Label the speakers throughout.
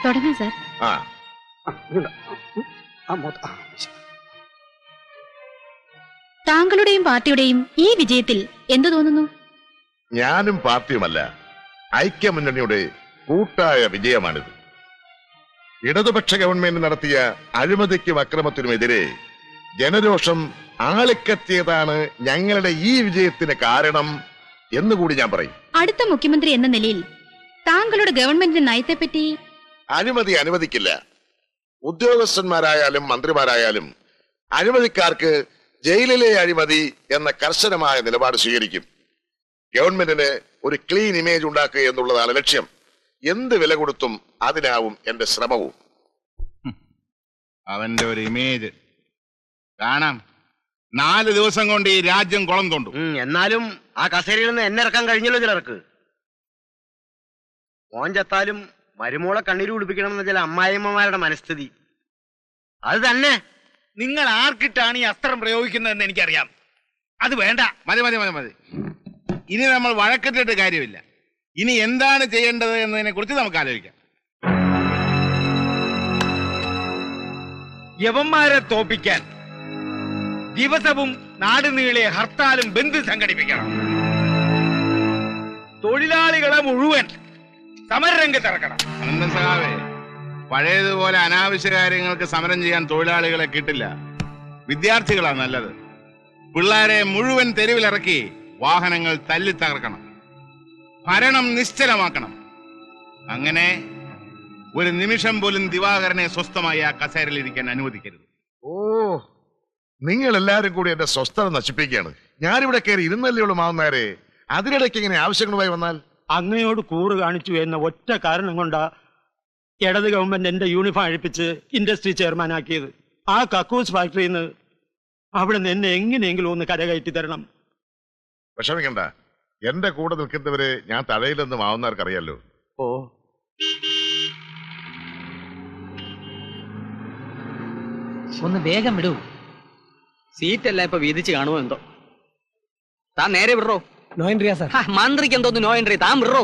Speaker 1: തുടങ്ങാം സാർ. താങ്കളുടെയും പാർട്ടിയുടെയും ഈ വിജയത്തിൽ എന്തു തോന്നുന്നു?
Speaker 2: ഞാനും പാർട്ടിയുമല്ല, ഐക്യമുന്നണിയുടെ കൂട്ടായ വിജയമാണിത്. ഇടതുപക്ഷ ഗവൺമെന്റ് നടത്തിയ അഴിമതിക്കും അക്രമത്തിനുമെതിരെ ജനരോഷം ആളിക്കത്തിയതാണ് ഞങ്ങളുടെ ഈ വിജയത്തിന് കാരണം എന്നുകൂടി ഞാൻ പറയും.
Speaker 1: അടുത്ത മുഖ്യമന്ത്രി എന്ന നിലയിൽ താങ്കളുടെ ഗവൺമെന്റിന്റെ നയത്തെപ്പറ്റി?
Speaker 2: അഴിമതി അനുവദിക്കില്ല. ഉദ്യോഗസ്ഥന്മാരായാലും മന്ത്രിമാരായാലും അഴിമതിക്കാർക്ക് ജയിലിലെ അഴിമതി എന്ന കർശനമായ നിലപാട് സ്വീകരിക്കും. ഗവൺമെന്റിന് ഒരു ക്ലീൻ ഇമേജ് ഉണ്ടാക്കുക എന്നുള്ളതാണ് ലക്ഷ്യം. എന്ത് വില കൊടുത്തും അതിനാവും എന്റെ ശ്രമവും.
Speaker 3: അവന്റെ ഒരു ഇമേജ് കാണാം. 4 ദിവസം കൊണ്ട് ഈ രാജ്യം കുളം കൊണ്ടു.
Speaker 4: എന്നാലും ആ കസേരയിൽ നിന്ന് എന്നെ ഇറക്കാൻ കഴിഞ്ഞല്ലോ ചിലർക്ക്. മോൻ ചത്താലും മരുമോളെ കണ്ണീര് കുടിപ്പിക്കണമെന്ന ചില അമ്മായിയമ്മമാരുടെ മനസ്ഥിതി അത് തന്നെ.
Speaker 3: നിങ്ങൾ ആർക്കിട്ടാണ് ഈ അസ്ത്രം പ്രയോഗിക്കുന്നതെന്ന് എനിക്കറിയാം. അത് വേണ്ട. മതി മതി മതി മതി. ഇനി നമ്മൾ വഴക്കിട്ടിട്ട് കാര്യമില്ല. ഇനി എന്താണ് ചെയ്യേണ്ടത് എന്നതിനെ കുറിച്ച് നമുക്ക് ആലോചിക്കാം. യവന്മാരെ തോപ്പിക്കാൻ ദിവസവും നാടുനീളെ ഹർത്താലും ബന്ദ് സംഘടിപ്പിക്കണം. തൊഴിലാളികളെ മുഴുവൻ സമരരംഗത്തിറക്കണം. അനന്തൻ സഖാവേ, പഴയതുപോലെ അനാവശ്യ കാര്യങ്ങൾക്ക് സമരം ചെയ്യാൻ തൊഴിലാളികളെ കിട്ടില്ല. വിദ്യാർത്ഥികളാ നല്ലത്. പിള്ളേരെ മുഴുവൻ തെരുവിലിറക്കി വാഹനങ്ങൾ തല്ലി തകർക്കണം. ഭരണം നിശ്ചലമാക്കണം. അങ്ങനെ ഒരു നിമിഷം പോലും ദിവാകരനെ സ്വസ്ഥമായി ആ കസേരയിലിരിക്കാൻ അനുവദിക്കരുത്.
Speaker 2: ഓ, നിങ്ങൾ എല്ലാരും കൂടി എന്റെ സ്വസ്ഥത നശിപ്പിക്കുകയാണ്. ഞാനിവിടെ കയറി ഇരുന്നല്ലേ ഉള്ളൂ മാവുന്നേരെ. അതിനിടയ്ക്ക് ഇങ്ങനെ ആവശ്യങ്ങളുമായി വന്നാൽ?
Speaker 5: അങ്ങയോട് കൂറ് കാണിച്ചു എന്ന ഒറ്റ കാരണം കൊണ്ടാ ഇടത് ഗവൺമെന്റ് എന്റെ യൂണിഫോം അഴിപ്പിച്ച് ഇൻഡസ്ട്രി ചെയർമാനാക്കിയത്. ആ കക്കൂസ് ഫാക്ടറിയിൽ നിന്ന് അവിടെ നിന്ന് എന്നെ എങ്ങനെയെങ്കിലും ഒന്ന് കരകയറ്റി തരണം.
Speaker 2: വിഷമിക്കണ്ട, എന്റെ കൂടെ നിൽക്കുന്നവരെ ഞാൻ തഴയില്ലെന്ന് മാവുന്നവർക്ക് അറിയാലോ.
Speaker 5: ഓ,
Speaker 6: ഒന്ന് വേഗം വിടൂ. സീറ്റല്ല ഇപ്പൊ വീതിച്ച് കാണുമോ എന്തോ. താൻ നേരെ വിടറോ.
Speaker 5: No എൻട്രിയാ sir.
Speaker 6: മന്ത്രിക്ക് എന്തോന്ന് നോ എൻട്രി? താൻ വിടറോ.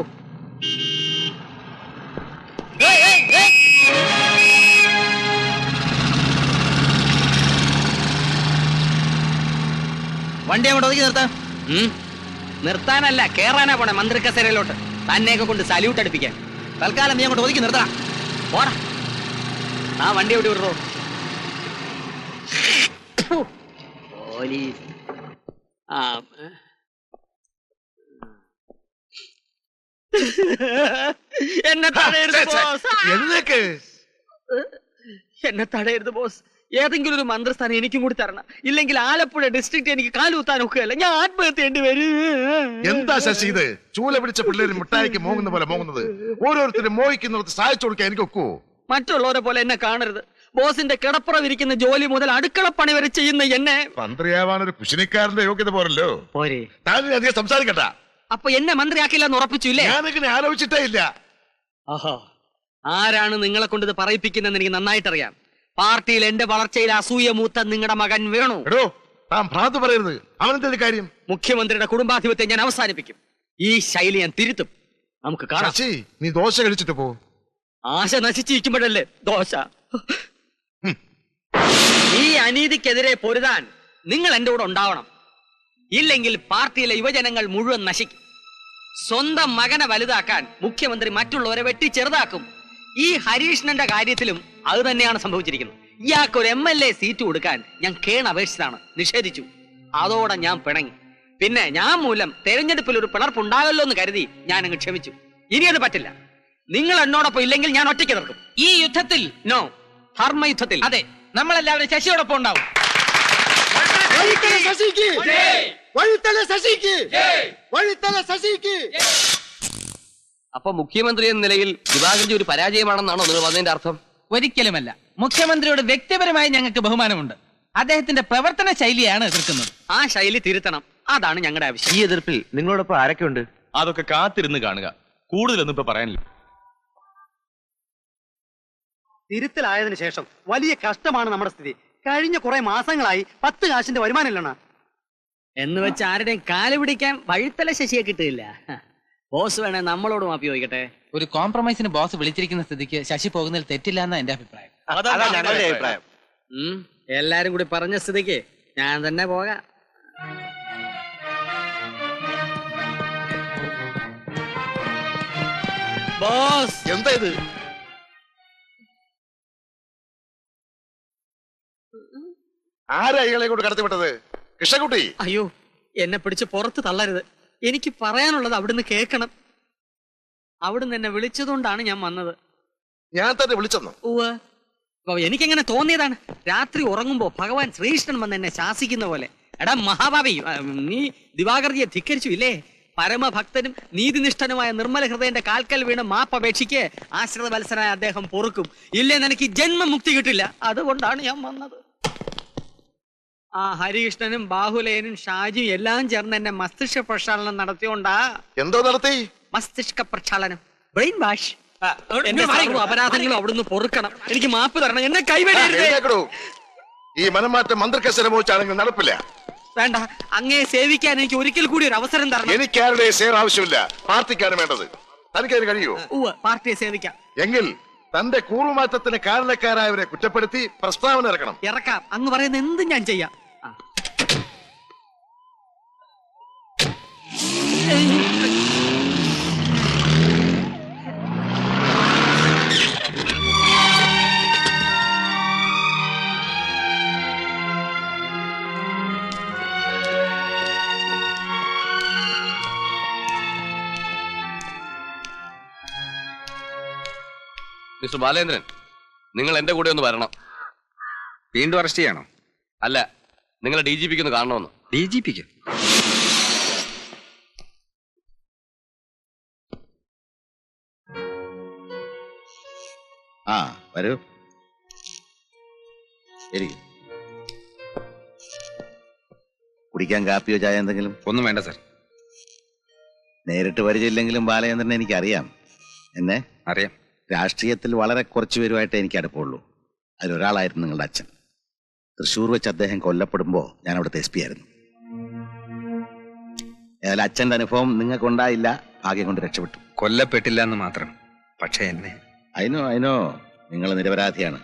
Speaker 6: വണ്ടി അങ്ങോട്ട് ഒതുക്കി നിർത്താം. നിർത്താനല്ല, കേറാനാ പോണേ മന്ത്രി കസേരയിലോട്ട്. തന്നെയൊക്കെ കൊണ്ട് സല്യൂട്ട് അടുപ്പിക്കാൻ. തൽക്കാലം നീ അങ്ങോട്ട് ഒതുക്കി നിർത്തണം. പോടാ. ആ വണ്ടി എവിടെ വിടറോ. പോലീസ്. എന്നെ തടയരുത് ബോസ്. എന്നെ തടയരുത് ബോസ്. ഏതെങ്കിലും ഒരു മന്ത്രിസ്ഥാനം എനിക്കും കൂടി തരണം. ഇല്ലെങ്കിൽ ആലപ്പുഴ ഡിസ്ട്രിക്ട് എനിക്ക് കാലുകുത്താൻ ഒക്കുകയല്ല. ഞാൻ ആത്മഹത്യ ചെയ്യേണ്ടി വരും.
Speaker 2: എന്താ ശശി ഇത്? ചൂല പിടിച്ച പിള്ളേര് മിഠായിക്ക് മോങ്ങുന്ന പോലെ മോങ്ങുന്നത്. ഓരോരുത്തരും മോഹിക്കുന്നത് സഹായിച്ചു കൊടുക്കാൻ എനിക്ക് ഒക്കുവോ?
Speaker 6: മറ്റുള്ളവരെ പോലെ എന്നെ കാണരുത്. ബോസിന്റെ കിടപ്പുറ വിരിക്കുന്ന ജോലി മുതൽ അടുക്കളപ്പണി വരെ ചെയ്യുന്ന എന്നെ
Speaker 2: മന്ത്രിയാവാൻ ഒരു കുശിനിക്കാരന്റെ യോഗ്യത പോരല്ലോ.
Speaker 6: പോരെ?
Speaker 2: താനിധികം സംസാരിക്കട്ട.
Speaker 6: അപ്പൊ എന്നെ മന്ത്രിയാക്കില്ലെന്ന് ഉറപ്പിച്ചില്ലേ?
Speaker 2: ഞാനിങ്ങനെ ആലോചിച്ചിട്ടേ ഇല്ല.
Speaker 6: ആഹാ, ആരാണ് നിങ്ങളെ കൊണ്ട് ഇത് പറയിപ്പിക്കുന്നെന്ന് എനിക്ക് നന്നായിട്ടറിയാം. പാർട്ടിയിൽ എന്റെ വളർച്ചയിൽ അസൂയ മൂത്ത നിങ്ങളുടെ മകൻ വേണു.
Speaker 2: എടോ, താൻ ഭ്രാന്ത് പറയരുത്. അവനെന്തൊരു കാര്യം?
Speaker 6: മുഖ്യമന്ത്രിയുടെ കുടുംബാധിപത്യം ഞാൻ അവസാനിപ്പിക്കും. ഈ ശൈലി ഞാൻ തിരുത്തും. നമുക്ക് കാണാം.
Speaker 2: ശശി, നീ ദോശ കഴിച്ചിട്ട് പോ.
Speaker 6: ആശ നശിച്ചിരിക്കുമ്പോഴല്ലേ ദോശ. ഈ അനീതിക്കെതിരെ പൊരുതാൻ നിങ്ങൾ എന്റെ കൂടെ ഉണ്ടാവണം. ഇല്ലെങ്കിൽ പാർട്ടിയിലെ യുവജനങ്ങൾ മുഴുവൻ നശിക്കും. സ്വന്തം മകനെ വലുതാക്കാൻ മുഖ്യമന്ത്രി മറ്റുള്ളവരെ വെട്ടി ചെറുതാക്കും. ഈ ഹരീഷ്ണന്റെ കാര്യത്തിലും അത് തന്നെയാണ് സംഭവിച്ചിരിക്കുന്നത്. ഇയാൾക്ക് ഒരു MLA സീറ്റ് കൊടുക്കാൻ ഞാൻ അപേക്ഷിച്ചതാണ്, നിഷേധിച്ചു. അതോടെ ഞാൻ പിണങ്ങി. പിന്നെ ഞാൻ മൂലം തെരഞ്ഞെടുപ്പിൽ ഒരു പിളർപ്പുണ്ടാകല്ലോ എന്ന് കരുതി ഞാൻ അങ്ങ് ക്ഷമിച്ചു. ഇനി അത് പറ്റില്ല. നിങ്ങൾ എന്നോടൊപ്പം ഇല്ലെങ്കിൽ ഞാൻ ഒറ്റയ്ക്ക് നിൽക്കും. ഈ യുദ്ധത്തിൽ നോ, ധർമ്മയുദ്ധത്തിൽ അതെ, നമ്മളെല്ലാവരും ശശിയോടൊപ്പം ഉണ്ടാവും.
Speaker 7: അപ്പൊ മുഖ്യമന്ത്രി എന്ന നിലയിൽ ദിവാകരജി ഒരു പരാജയമാണെന്നാണോ നിങ്ങൾ പറഞ്ഞതിന്റെ അർത്ഥം?
Speaker 6: ഒരിക്കലുമല്ല. മുഖ്യമന്ത്രിയോട് വ്യക്തിപരമായി ഞങ്ങൾക്ക് ബഹുമാനമുണ്ട്. അദ്ദേഹത്തിന്റെ പ്രവർത്തന ശൈലിയാണ് എതിർക്കുന്നത്. ആ ശൈലി തിരുത്തണം. അതാണ് ഞങ്ങളുടെ ആവശ്യം.
Speaker 7: ഈ എതിർപ്പിൽ നിങ്ങളോടൊപ്പം ആരൊക്കെ ഉണ്ട്?
Speaker 8: അതൊക്കെ കാത്തിരുന്ന് കാണുക. കൂടുതലൊന്നും ഇപ്പൊ പറയാനില്ല.
Speaker 5: തിരുത്തലായതിനു ശേഷം വലിയ കഷ്ടമാണ് നമ്മുടെ സ്ഥിതി. കഴിഞ്ഞ കുറെ മാസങ്ങളായി 10 കാശിന്റെ വരുമാനമില്ലണ.
Speaker 6: എന്ന് വെച്ച് ആരുടെയും കാല് പിടിക്കാൻ വഴിത്തല ശശിയെ കിട്ടില്ല. ബോസ് വേണേ നമ്മളോട് മാപ്പി ചോദിക്കട്ടെ.
Speaker 9: ഒരു കോംപ്രമൈസിന് ബോസ് വിളിച്ചിരിക്കുന്ന സ്ഥിതിക്ക് ശശി പോകുന്നതിൽ തെറ്റില്ല എന്നാ എന്റെ അഭിപ്രായം.
Speaker 4: അതാ ഞങ്ങളുടെ അഭിപ്രായം.
Speaker 6: എല്ലാരും കൂടി പറഞ്ഞ സ്ഥിതിക്ക് ഞാൻ തന്നെ പോകാം. ബോസ്,
Speaker 2: എന്താ ഇത്? ആരാ ഇയാളെ കൊണ്ട് കടത്തിവിട്ടത്? കൃഷ്ണകുട്ടി,
Speaker 6: അയ്യോ എന്നെ പിടിച്ച് പുറത്ത് തള്ളരുത്. എനിക്ക് പറയാനുള്ളത് അവിടുന്ന് കേൾക്കണം. അവിടുന്ന് എന്നെ വിളിച്ചതുകൊണ്ടാണ് ഞാൻ വന്നത്.
Speaker 2: ഞാൻ തന്നെ വിളിച്ചെന്നോ?
Speaker 6: ഉവ്വ്. എനിക്കെങ്ങനെ തോന്നിയതാണ്. രാത്രി ഉറങ്ങുമ്പോ ഭഗവാൻ ശ്രീകൃഷ്ണൻ വന്ന് എന്നെ ശാസിക്കുന്ന പോലെ. എടാ മഹാഭാവി, നീ ദിവാകർജിയെ ധിക്കരിച്ചു ഇല്ലേ? പരമഭക്തനും നീതിനിഷ്ഠനുമായ നിർമ്മല ഹൃദയന്റെ കാൽക്കൽ വീണ് മാപ്പപേക്ഷിക്ക് ആശ്രിത വത്സനായ അദ്ദേഹം പൊറുക്കും. ഇല്ലെന്ന് എനിക്ക് ജന്മമുക്തി കിട്ടില്ല. അതുകൊണ്ടാണ് ഞാൻ വന്നത്. ആ ഹരികൃഷ്ണനും ബാഹുലയനും ഷാജിയും എല്ലാം ചേർന്ന് എന്നെ മസ്തിഷ്ക പ്രക്ഷാളനം നടത്തിയോണ്ടാ.
Speaker 2: എന്തോ നടത്തി?
Speaker 6: മസ്തിഷ്ക പ്രക്ഷാളനം, ബ്രെയിൻ വാഷ്. എന്റെ സർവ്വ അപരാധങ്ങളും അവിടുന്ന് പൊറുക്കണം. എനിക്ക് മാപ്പ് തരണം. എന്നെ കൈവിടരുത്.
Speaker 2: ഈ മനംമാറ്റം മന്ത്രിക്കസരം വെച്ചാണെങ്കിൽ നടപ്പില്ല.
Speaker 6: വേണ്ട, അങ്ങയെ സേവിക്കാൻ എനിക്ക് ഒരിക്കൽ കൂടി ഒരു അവസരം തരണം.
Speaker 2: എനിക്കാരുടെ സേവ ആവശ്യമില്ല, പാർട്ടിക്കാണ് വേണ്ടത്. തനിക്കതിന് കഴിയുമോ?
Speaker 6: പാർട്ടിയെ സേവിക്കാം.
Speaker 2: എങ്കിൽ തന്റെ കൂറുമാറ്റത്തിന് കാരണക്കാരായവരെ കുറ്റപ്പെടുത്തി പ്രസ്താവന ഇറക്കണം.
Speaker 6: ഇറക്കാം. അങ്ങ് പറയുന്ന എന്തും ഞാൻ ചെയ്യാം.
Speaker 7: മിസ്റ്റർ ബാലേന്ദ്രൻ, നിങ്ങൾ എന്റെ കൂടെ ഒന്ന് വരണം.
Speaker 10: വീണ്ടും അറസ്റ്റ് ചെയ്യണോ?
Speaker 7: അല്ല, നിങ്ങളെ DGPക്ക് ഒന്ന് കാണണമെന്ന്.
Speaker 10: DGPക്ക്?
Speaker 11: ആ വരൂ. കുടിക്കാൻ കാപ്പിയോ ചായ എന്തെങ്കിലും?
Speaker 10: ഒന്നും വേണ്ട സാർ.
Speaker 11: നേരിട്ട് പരിചയമില്ലെങ്കിലും ബാലചന്ദ്രനെ എനിക്കറിയാം. എന്നെ
Speaker 10: അറിയാം.
Speaker 11: രാഷ്ട്രീയത്തിൽ വളരെ കുറച്ചു പേരുമായിട്ട് എനിക്ക് അടുപ്പമുള്ളൂ. അതിലൊരാളായിരുന്നു നിങ്ങളുടെ അച്ഛൻ. തൃശ്ശൂർ വെച്ച് അദ്ദേഹം കൊല്ലപ്പെടുമ്പോൾ ഞാൻ അവിടുത്തെ SP ആയിരുന്നു. ഏതായാലും അച്ഛൻ്റെ അനുഭവം നിങ്ങൾക്കുണ്ടായില്ല, ഭാഗ്യം കൊണ്ട് രക്ഷപ്പെട്ടു.
Speaker 10: കൊല്ലപ്പെട്ടില്ല എന്ന് മാത്രം. പക്ഷേ എന്നെ
Speaker 11: അതിനോ നിങ്ങൾ നിരപരാധിയാണ്.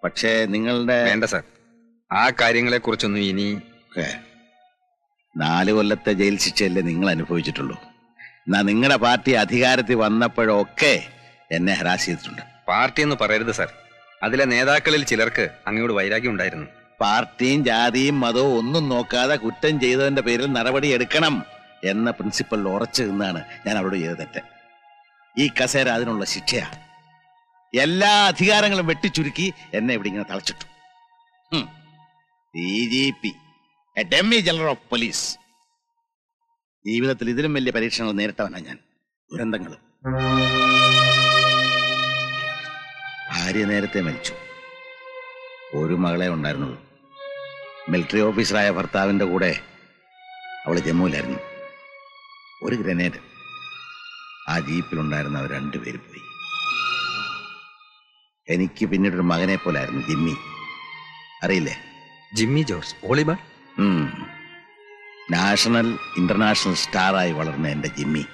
Speaker 11: പക്ഷേ നിങ്ങളുടെ...
Speaker 10: വേണ്ട സാർ, ആ കാര്യങ്ങളെ കുറിച്ചൊന്നും ഇനി...
Speaker 11: 4 കൊല്ലത്തെ ജയിൽ ശിക്ഷയല്ലേ നിങ്ങൾ അനുഭവിച്ചിട്ടുള്ളൂ. എന്നാ നിങ്ങളുടെ പാർട്ടി അധികാരത്തിൽ വന്നപ്പോഴൊക്കെ എന്നെ ഹരാസ് ചെയ്തിട്ടുണ്ട്.
Speaker 10: പാർട്ടി എന്ന് പറയരുത് സാർ. അതിലെ നേതാക്കളിൽ ചിലർക്ക് അങ്ങയോട് വൈരാഗ്യം ഉണ്ടായിരുന്നു.
Speaker 11: പാർട്ടിയും ജാതിയും മതവും ഒന്നും നോക്കാതെ കുറ്റം ചെയ്തതിന്റെ പേരിൽ നടപടി എടുക്കണം എന്ന പ്രിൻസിപ്പൽ ഉറച്ചു നിന്നാണ് ഞാൻ അവരോട് ചെയ്ത തെറ്റ്. ഈ കസേര അതിനുള്ള ശിക്ഷയാ. എല്ലാ അധികാരങ്ങളും വെട്ടിച്ചുരുക്കി എന്നെ ഇവിടെ ഇങ്ങനെ തളച്ചിട്ടു. DGP, dummy general of police. ജീവിതത്തിൽ ഇതിലും വലിയ പരീക്ഷണങ്ങൾ നേരിട്ടവനാണ് ഞാൻ. ദുരന്തങ്ങളും. ഭാര്യ നേരത്തെ മരിച്ചു. ഒരു മകളെ ഉണ്ടായിരുന്നുള്ളൂ. മിലിറ്ററി ഓഫീസറായ ഭർത്താവിന്റെ കൂടെ അവള് ജമ്മുവിലായിരുന്നു. ഒരു ഗ്രനേഡ്. ആ ജീപ്പിലുണ്ടായിരുന്ന അവർ 2 പേര് പോയി. എനിക്ക് പിന്നീടൊരു മകനെ പോലായിരുന്നു ജിമ്മി. അറിയില്ലേ?
Speaker 10: Jimmy George volleyball
Speaker 11: national international സ്റ്റാറായി വളർന്ന എന്റെ ജിമ്മി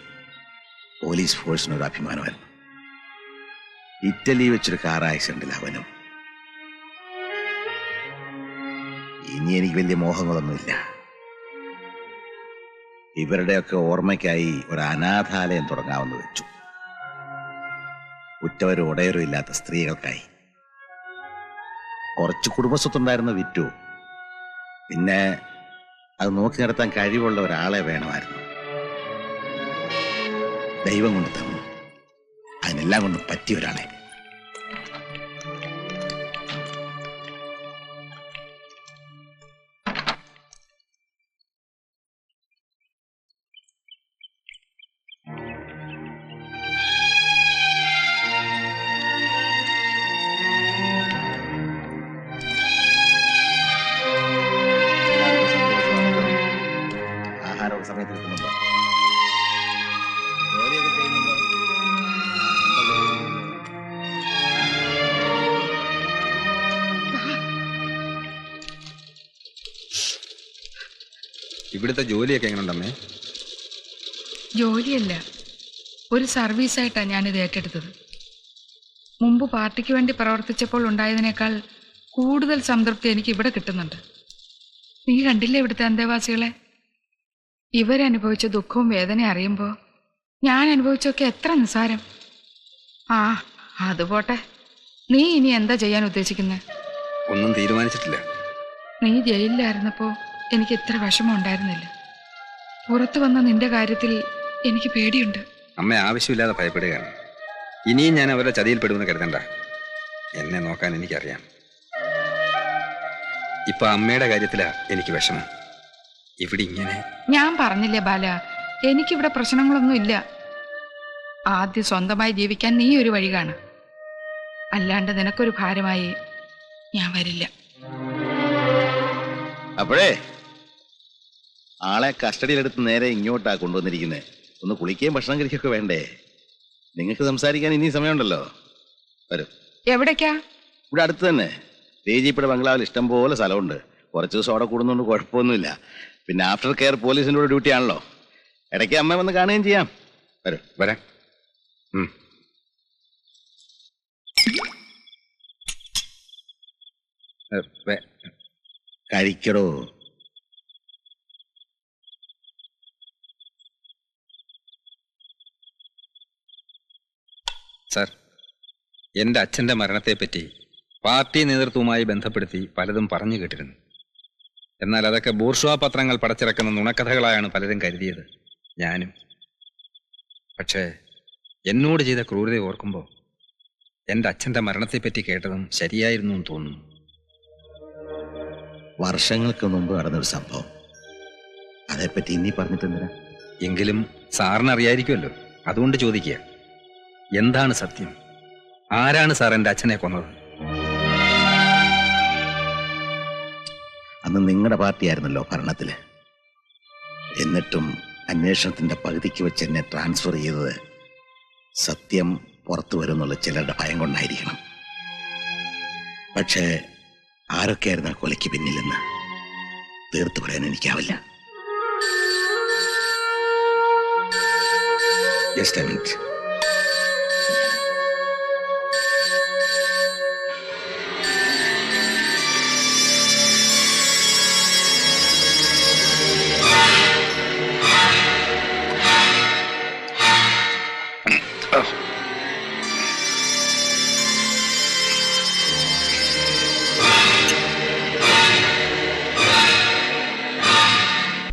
Speaker 11: പോലീസ് ഫോഴ്സിനൊരു അഭിമാനമായിരുന്നു. ഇറ്റലി വെച്ചൊരു കാർ ആക്സിഡന്റിൽ അവനും. ഇനി എനിക്ക് വലിയ മോഹങ്ങളൊന്നുമില്ല. ഇവരുടെയൊക്കെ ഓർമ്മയ്ക്കായി ഒരു അനാഥാലയം തുടങ്ങാമെന്ന് വെച്ചു. ഉറ്റവരും ഉടയരും ഇല്ലാത്ത സ്ത്രീകൾക്കായി. കുറച്ച് കുടുംബസ്വത്തുണ്ടായിരുന്ന വിറ്റു. പിന്നെ അത് നോക്കി നടത്താൻ കഴിവുള്ള ഒരാളെ വേണമായിരുന്നു. ദൈവം കൊണ്ട് തന്നു. അതിനെല്ലാം കൊണ്ടും പറ്റിയ ഒരാളെ. ആഹാരമൊക്കെ സമയത്ത് കിട്ടുന്നുണ്ടോ? ജോലിയൊക്കെ ചെയ്യുന്നുണ്ടോ?
Speaker 10: ഇവിടുത്തെ ജോലിയൊക്കെ എങ്ങനെയുണ്ടമ്മേ?
Speaker 1: ജോലിയല്ല,
Speaker 12: ഒരു സർവീസായിട്ടാണ് ഞാനിത് ഏറ്റെടുത്തത്. മുമ്പ് പാർട്ടിക്ക് വേണ്ടി പ്രവർത്തിച്ചപ്പോൾ ഉണ്ടായതിനേക്കാൾ കൂടുതൽ സംതൃപ്തി എനിക്ക് ഇവിടെ കിട്ടുന്നുണ്ട്. നീ കണ്ടില്ലേ ഇവിടുത്തെ അന്തേവാസികളെ? ഇവരനുഭവിച്ച ദുഃഖവും വേദനയും അറിയുമ്പോൾ ഞാൻ അനുഭവിച്ചൊക്കെ എത്ര നിസ്സാരം. ആ അത് പോട്ടെ, നീ ഇനി എന്താ ചെയ്യാൻ ഉദ്ദേശിക്കുന്നത്?
Speaker 10: ഒന്നും തീരുമാനിച്ചിട്ടില്ല.
Speaker 12: നീ ജയിലിലായിരുന്നപ്പോൾ എനിക്ക് ഇത്ര വിഷമം ഉണ്ടായിരുന്നില്ല. പുറത്തു വന്ന നിന്റെ കാര്യത്തിൽ എനിക്ക് പേടിയുണ്ട്.
Speaker 10: അമ്മ ആവശ്യമില്ലാതെ ഭയപ്പെടുകയാണ്. ഇനിയും ഞാൻ അവരുടെ ചതിയിൽപ്പെടുമെന്ന് കരുതണ്ട. എന്നെ നോക്കാൻ എനിക്കറിയാം. ഇപ്പൊ അമ്മയുടെ കാര്യത്തിലാ എനിക്ക് വിഷമം. ഇവിടെ ഇങ്ങനെ
Speaker 12: ഞാൻ പറഞ്ഞില്ലേ ബാല, എനിക്കിവിടെ പ്രശ്നങ്ങളൊന്നും ഇല്ല. ആദ്യം സ്വന്തമായി ജീവിക്കാൻ നീ ഒരു വഴി കാണാം. അല്ലാണ്ട് നിനക്കൊരു ഭാരമായി ഞാൻ വരില്ല.
Speaker 11: അപ്പോഴേ ആളെ കസ്റ്റഡിയിലെടുത്ത് നേരെ ഇങ്ങോട്ടാ കൊണ്ടുവന്നിരിക്കുന്നത്. ഒന്ന് കുളിക്കുകയും ഭക്ഷണം കഴിക്കുകയൊക്കെ വേണ്ടേ? നിങ്ങൾക്ക് സംസാരിക്കാൻ ഇനി സമയമുണ്ടല്ലോ. വരും.
Speaker 12: എവിടേക്കാ?
Speaker 11: ഇവിടെ അടുത്ത് തന്നെ തേജിപ്പയുടെ ബംഗ്ലാവിൽ ഇഷ്ടം പോലെ സ്ഥലമുണ്ട്. കുറച്ച് ദിവസം അവിടെ കൂടുന്നതുകൊണ്ട് കുഴപ്പമൊന്നുമില്ല. പിന്നെ ആഫ്റ്റർ കെയർ പോലീസിൻ്റെ കൂടെ ഡ്യൂട്ടി ആണല്ലോ. ഇടയ്ക്ക് അമ്മ വന്ന് കാണുകയും ചെയ്യാം. വരും.
Speaker 10: വരാം.
Speaker 11: കഴിക്കടോ.
Speaker 10: സാർ, എൻ്റെ അച്ഛൻ്റെ മരണത്തെപ്പറ്റി പാർട്ടി നേതൃത്വവുമായി ബന്ധപ്പെടുത്തി പലതും പറഞ്ഞു കേട്ടിരുന്നു. എന്നാൽ അതൊക്കെ ബൂർഷ്വാ പത്രങ്ങൾ പടച്ചിറക്കുന്ന നുണക്കഥകളായാണ് പലരും കരുതിയത്, ഞാനും. പക്ഷേ എന്നോട് ചെയ്ത ക്രൂരത ഓർക്കുമ്പോൾ എൻ്റെ അച്ഛൻ്റെ മരണത്തെപ്പറ്റി കേട്ടതും ശരിയായിരുന്നു എന്ന് തോന്നുന്നു.
Speaker 11: വർഷങ്ങൾക്ക് മുമ്പ് നടന്നൊരു സംഭവം, അതേപ്പറ്റി ഇനി പറഞ്ഞിട്ടെന്തിനാ?
Speaker 10: എങ്കിലും സാറിന് അറിയായിരിക്കുമല്ലോ, അതുകൊണ്ട് ചോദിക്കുക. എന്താണ് സത്യം? ആരാണ് സാർ എൻ്റെ അച്ഛനെ കൊന്നത്?
Speaker 11: അന്ന് നിങ്ങളുടെ പാർട്ടിയായിരുന്നല്ലോ ഭരണത്തില്. എന്നിട്ടും അന്വേഷണത്തിന്റെ പകുതിക്ക് വെച്ച് എന്നെ ട്രാൻസ്ഫർ ചെയ്തത് സത്യം പുറത്തു വരുന്നുള്ള ചിലരുടെ ഭയം കൊണ്ടായിരിക്കണം. പക്ഷേ ആരൊക്കെയായിരുന്നു ആ കൊലയ്ക്ക് പിന്നിലെന്ന് തീർത്തു പറയാൻ എനിക്കാവില്ല. Just A minute.